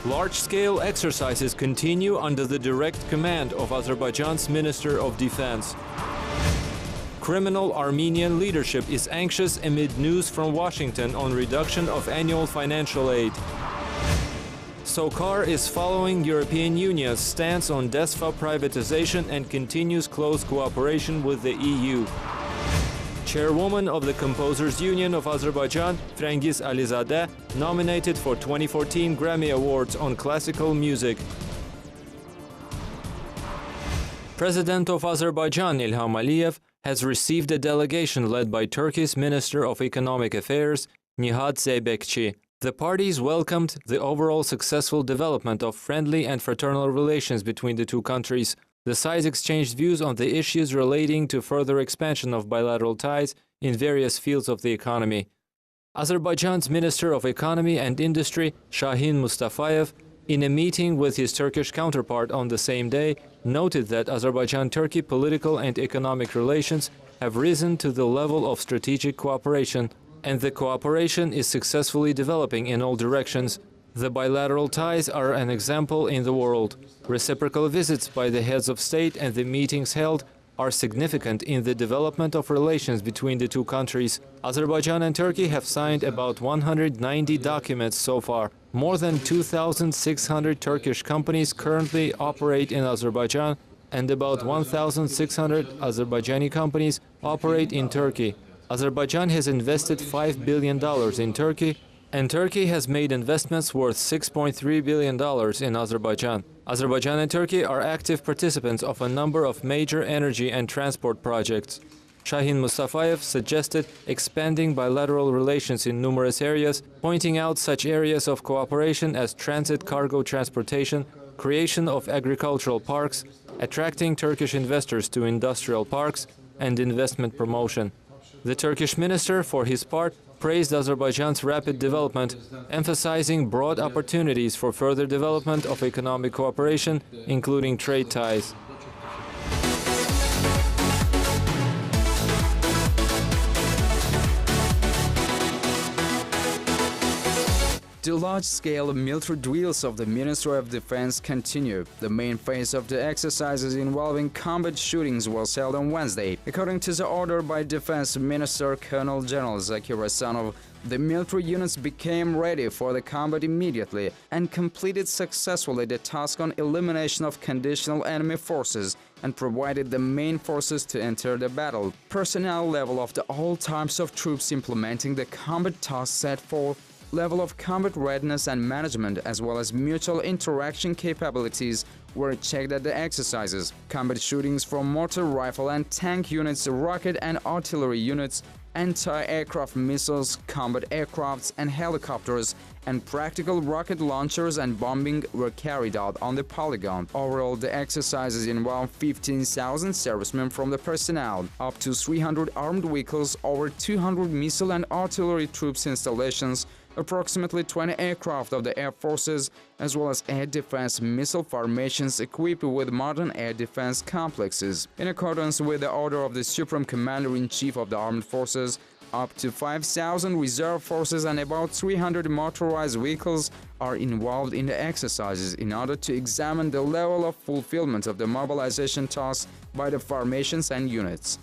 Large-scale exercises continue under the direct command of Azerbaijan's Minister of Defense. Criminal Armenian leadership is anxious amid news from Washington on reduction of annual financial aid. SOCAR is following European Union's stance on DESFA privatization and continues close cooperation with the EU. Chairwoman of the Composers Union of Azerbaijan, Frangiz Alizadeh, nominated for 2014 Grammy Awards on classical music. President of Azerbaijan, Ilham Aliyev, has received a delegation led by Turkey's Minister of Economic Affairs, Nihat Zeybekci. The parties welcomed the overall successful development of friendly and fraternal relations between the two countries. The sides exchanged views on the issues relating to further expansion of bilateral ties in various fields of the economy. Azerbaijan's Minister of Economy and Industry, Shahin Mustafayev, in a meeting with his Turkish counterpart on the same day, noted that Azerbaijan-Turkey political and economic relations have risen to the level of strategic cooperation, and the cooperation is successfully developing in all directions. The bilateral ties are an example in the world. Reciprocal visits by the heads of state and the meetings held are significant in the development of relations between the two countries. Azerbaijan and Turkey have signed about 190 documents so far. More than 2,600 Turkish companies currently operate in Azerbaijan, and about 1,600 Azerbaijani companies operate in Turkey. Azerbaijan has invested $5 billion in Turkey, and Turkey has made investments worth $6.3 billion in Azerbaijan. Azerbaijan and Turkey are active participants of a number of major energy and transport projects. Shahin Mustafayev suggested expanding bilateral relations in numerous areas, pointing out such areas of cooperation as transit cargo transportation, creation of agricultural parks, attracting Turkish investors to industrial parks, and investment promotion. The Turkish minister, for his part, praised Azerbaijan's rapid development, emphasizing broad opportunities for further development of economic cooperation, including trade ties. The large-scale military drills of the Ministry of Defense continue. The main phase of the exercises involving combat shootings was held on Wednesday. According to the order by Defense Minister Colonel General Zakir Hasanov, the military units became ready for the combat immediately and completed successfully the task on elimination of conditional enemy forces and provided the main forces to enter the battle. Personnel level of all types of troops implementing the combat task set forth, level of combat readiness and management, as well as mutual interaction capabilities were checked at the exercises. Combat shootings from mortar, rifle and tank units, rocket and artillery units, anti-aircraft missiles, combat aircrafts and helicopters, and practical rocket launchers and bombing were carried out on the polygon. Overall, the exercises involved 15,000 servicemen from the personnel, up to 300 armed vehicles, over 200 missile and artillery troops installations, approximately 20 aircraft of the Air Forces, as well as air defense missile formations equipped with modern air defense complexes. In accordance with the order of the Supreme Commander-in-Chief of the Armed Forces, up to 5,000 reserve forces and about 300 motorized vehicles are involved in the exercises in order to examine the level of fulfillment of the mobilization tasks by the formations and units.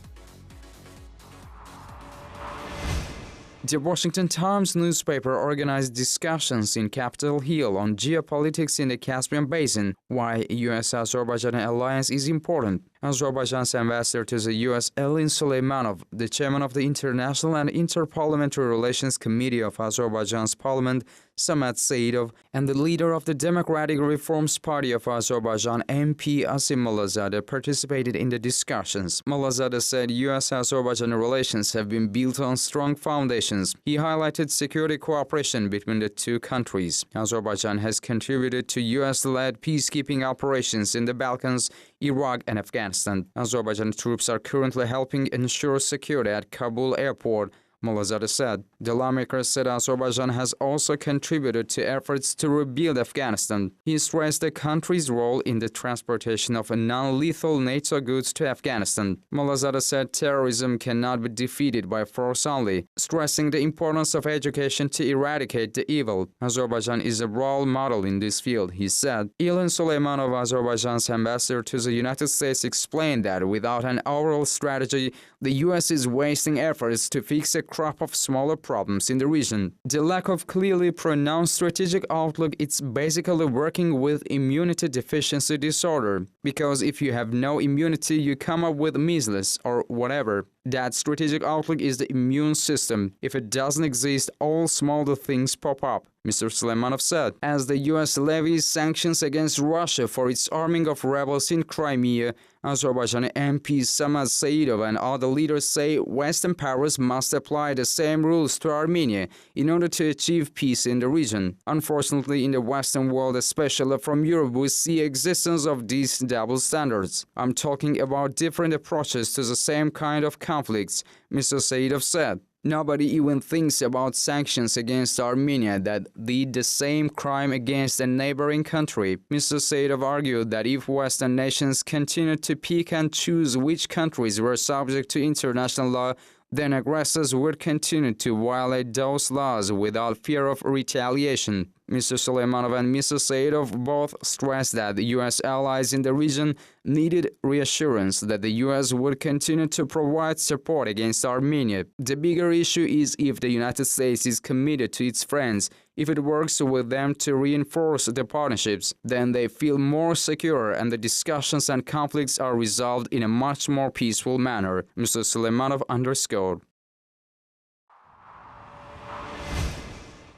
The Washington Times newspaper organized discussions in Capitol Hill on geopolitics in the Caspian Basin, why U.S.-Azerbaijan alliance is important. Azerbaijan's ambassador to the U.S., Elin Suleymanov, the chairman of the International and Interparliamentary Relations Committee of Azerbaijan's parliament, Samet Saidov, and the leader of the Democratic Reforms Party of Azerbaijan, MP Asim Malazadeh, participated in the discussions. Malazadeh said U.S.-Azerbaijan relations have been built on strong foundations. He highlighted security cooperation between the two countries. Azerbaijan has contributed to U.S.-led peacekeeping operations in the Balkans, Iraq, and Afghanistan. Azerbaijan troops are currently helping ensure security at Kabul airport. Molazadeh said. The lawmaker said Azerbaijan has also contributed to efforts to rebuild Afghanistan. He stressed the country's role in the transportation of non-lethal NATO goods to Afghanistan. Molazadeh said terrorism cannot be defeated by force only, stressing the importance of education to eradicate the evil. Azerbaijan is a role model in this field, he said. Ilan Suleymanov, Azerbaijan's ambassador to the United States, explained that without an overall strategy, the U.S. is wasting efforts to fix a crop of smaller problems in the region. The lack of clearly pronounced strategic outlook is basically working with immunity deficiency disorder, because if you have no immunity, you come up with measles or whatever. That strategic outlook is the immune system. If it doesn't exist, all smaller things pop up, Mr. Suleymanov said. As the U.S. levies sanctions against Russia for its arming of rebels in Crimea, Azerbaijan MP Samad Saidov and other leaders say Western powers must apply the same rules to Armenia in order to achieve peace in the region. Unfortunately, in the Western world, especially from Europe, we see existence of these double standards. I'm talking about different approaches to the same kind of conflicts, Mr. Saidov said. Nobody even thinks about sanctions against Armenia that did the same crime against a neighboring country. Mr. Saidov argued that if Western nations continued to pick and choose which countries were subject to international law, then aggressors would continue to violate those laws without fear of retaliation. Mr. Suleymanov and Mr. Saidov both stressed that the U.S. allies in the region needed reassurance that the U.S. would continue to provide support against Armenia. The bigger issue is if the United States is committed to its friends. If it works with them to reinforce the partnerships, then they feel more secure and the discussions and conflicts are resolved in a much more peaceful manner, Mr. Suleymanov underscored.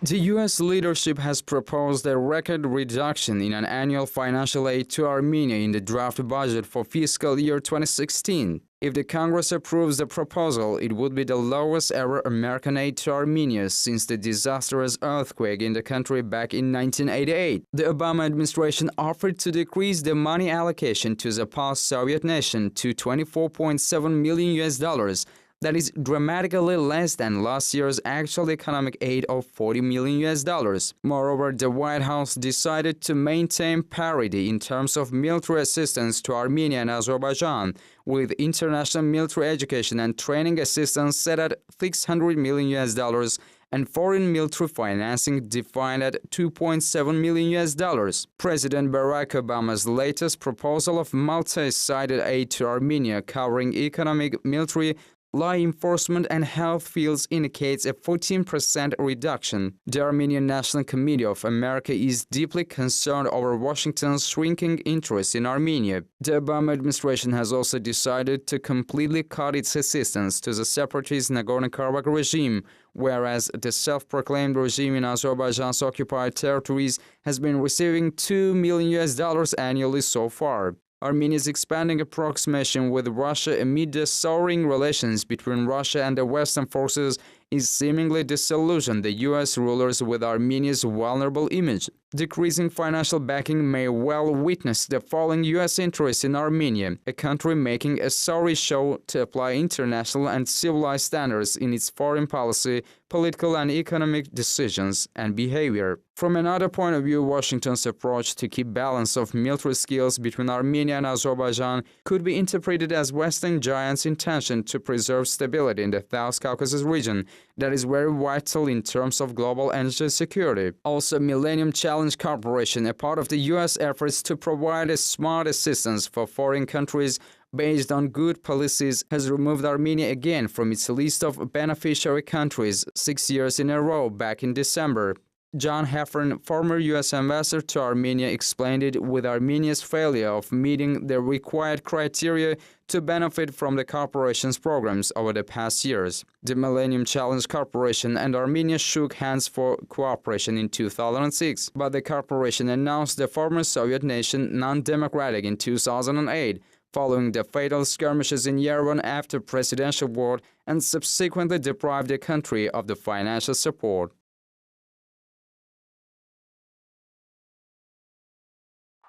The U.S. leadership has proposed a record reduction in an annual financial aid to Armenia in the draft budget for fiscal year 2016. If the Congress approves the proposal, it would be the lowest ever American aid to Armenia since the disastrous earthquake in the country back in 1988. The Obama administration offered to decrease the money allocation to the post-Soviet nation to $24.7 million. That is dramatically less than last year's actual economic aid of $40 million. Moreover, the White House decided to maintain parity in terms of military assistance to Armenia and Azerbaijan, with international military education and training assistance set at $600 million and foreign military financing defined at $2.7 million. President Barack Obama's latest proposal of multi-sided aid to Armenia covering economic, military, law enforcement and health fields indicates a 14% reduction. The Armenian National Committee of America is deeply concerned over Washington's shrinking interest in Armenia. The Obama administration has also decided to completely cut its assistance to the separatist Nagorno-Karabakh regime, whereas the self-proclaimed regime in Azerbaijan's occupied territories has been receiving $2 million annually so far. Armenia's expanding approximation with Russia amid the souring relations between Russia and the Western forces is seemingly disillusioned the U.S. rulers with Armenia's vulnerable image. Decreasing financial backing may well witness the falling U.S. interest in Armenia, a country making a sorry show to apply international and civilized standards in its foreign policy, political and economic decisions and behavior. From another point of view, Washington's approach to keep balance of military skills between Armenia and Azerbaijan could be interpreted as Western giants' intention to preserve stability in the South Caucasus region that is very vital in terms of global energy security. Also, Millennium Challenge Corporation, a part of the U.S. efforts to provide a smart assistance for foreign countries based on good policies, has removed Armenia again from its list of beneficiary countries 6 years in a row back in December. John Heffern, former U.S. ambassador to Armenia, explained it with Armenia's failure of meeting the required criteria to benefit from the corporation's programs over the past years. The Millennium Challenge Corporation and Armenia shook hands for cooperation in 2006, but the corporation announced the former Soviet nation non-democratic in 2008, following the fatal skirmishes in Yerevan after presidential war, and subsequently deprived the country of the financial support.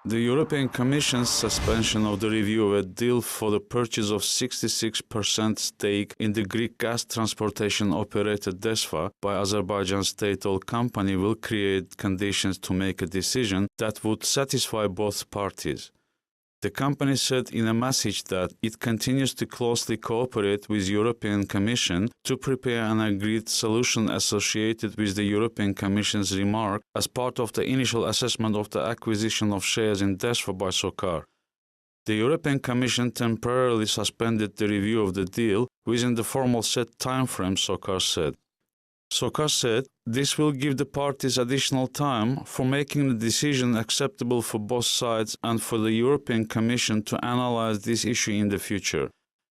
The European Commission's suspension of the review of a deal for the purchase of 66% stake in the Greek gas transportation operator DESFA by Azerbaijan's state-owned company will create conditions to make a decision that would satisfy both parties. The company said in a message that it continues to closely cooperate with the European Commission to prepare an agreed solution associated with the European Commission's remark as part of the initial assessment of the acquisition of shares in DESFA by SOCAR. The European Commission temporarily suspended the review of the deal within the formal set timeframe, SOCAR said. SOCAR said this will give the parties additional time for making the decision acceptable for both sides and for the European Commission to analyze this issue in the future.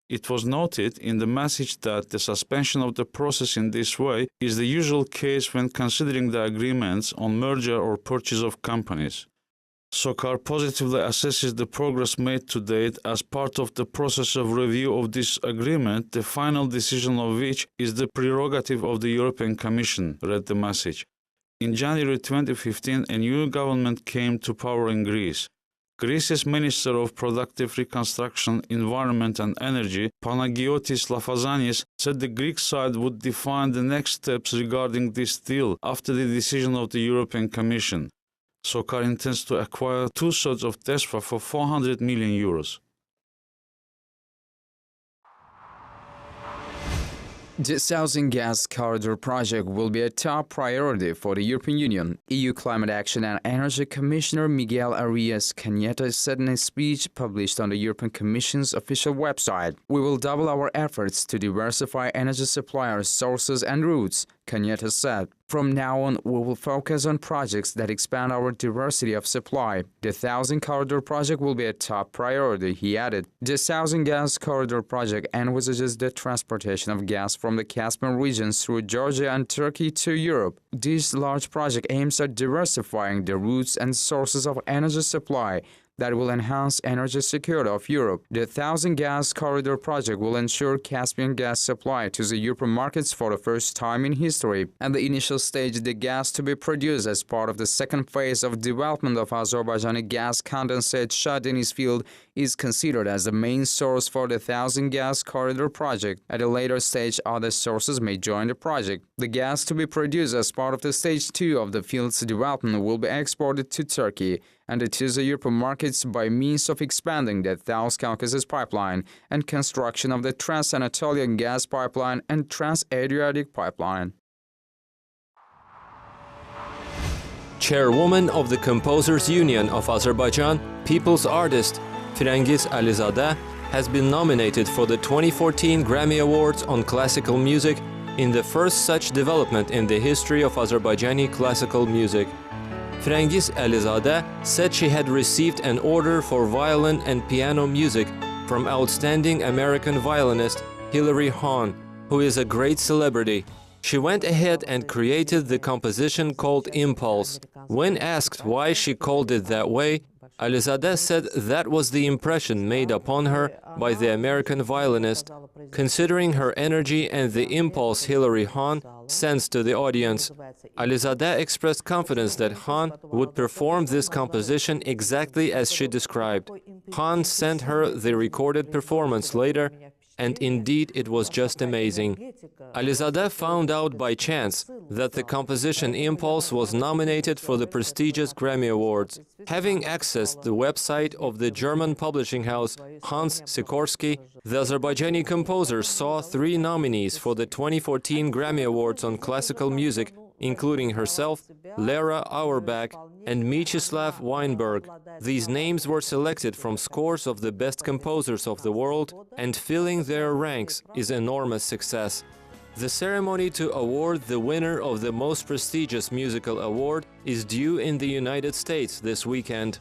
It was noted in the message that the suspension of the process in this way is the usual case when considering the agreements on merger or purchase of companies. SOCAR positively assesses the progress made to date as part of the process of review of this agreement, the final decision of which is the prerogative of the European Commission, read the message. In January 2015, a new government came to power in Greece. Greece's Minister of Productive Reconstruction, Environment and Energy, Panagiotis Lafazanis, said the Greek side would define the next steps regarding this deal after the decision of the European Commission. SOCAR intends to acquire two-thirds of DESFA for €400 million. The Southern Gas Corridor project will be a top priority for the European Union. EU Climate Action and Energy Commissioner Miguel Arias Cañete said in a speech published on the European Commission's official website. "We will double our efforts to diversify energy suppliers, sources and routes," Cañete said. "From now on, we will focus on projects that expand our diversity of supply. The Southern Corridor project will be a top priority," he added. The Southern Gas Corridor project envisages the transportation of gas from the Caspian region through Georgia and Turkey to Europe. This large project aims at diversifying the routes and sources of energy supply that will enhance energy security of Europe. The Southern Gas Corridor project will ensure Caspian gas supply to the European markets for the first time in history. At the initial stage, the gas to be produced as part of the second phase of development of Azerbaijani gas condensate Shah Deniz field is considered as the main source for the Southern Gas Corridor project. At a later stage, other sources may join the project. The gas to be produced as part of the stage 2 of the field's development will be exported to Turkey and to the European markets by means of expanding the South Caucasus pipeline and construction of the Trans-Anatolian gas pipeline and Trans-Adriatic pipeline. Chairwoman of the Composers Union of Azerbaijan, people's artist Firangis Alizadeh, has been nominated for the 2014 Grammy Awards on Classical Music in the first such development in the history of Azerbaijani classical music. Firangis Alizadeh said she had received an order for violin and piano music from outstanding American violinist Hilary Hahn, who is a great celebrity. She went ahead and created the composition called Impulse. When asked why she called it that way, Alizadeh said that was the impression made upon her by the American violinist, considering her energy and the impulse Hilary Hahn sends to the audience. Alizadeh expressed confidence that Hahn would perform this composition exactly as she described. Hahn sent her the recorded performance later, and indeed it was just amazing. Alizadeh found out by chance that the composition Impulse was nominated for the prestigious Grammy Awards. Having accessed the website of the German publishing house Hans Sikorsky, the Azerbaijani composer saw 3 nominees for the 2014 Grammy Awards on Classical Music, including herself, Lera Auerbach, and Mieczyslaw Weinberg. These names were selected from scores of the best composers of the world, and filling their ranks is enormous success. The ceremony to award the winner of the most prestigious musical award is due in the United States this weekend.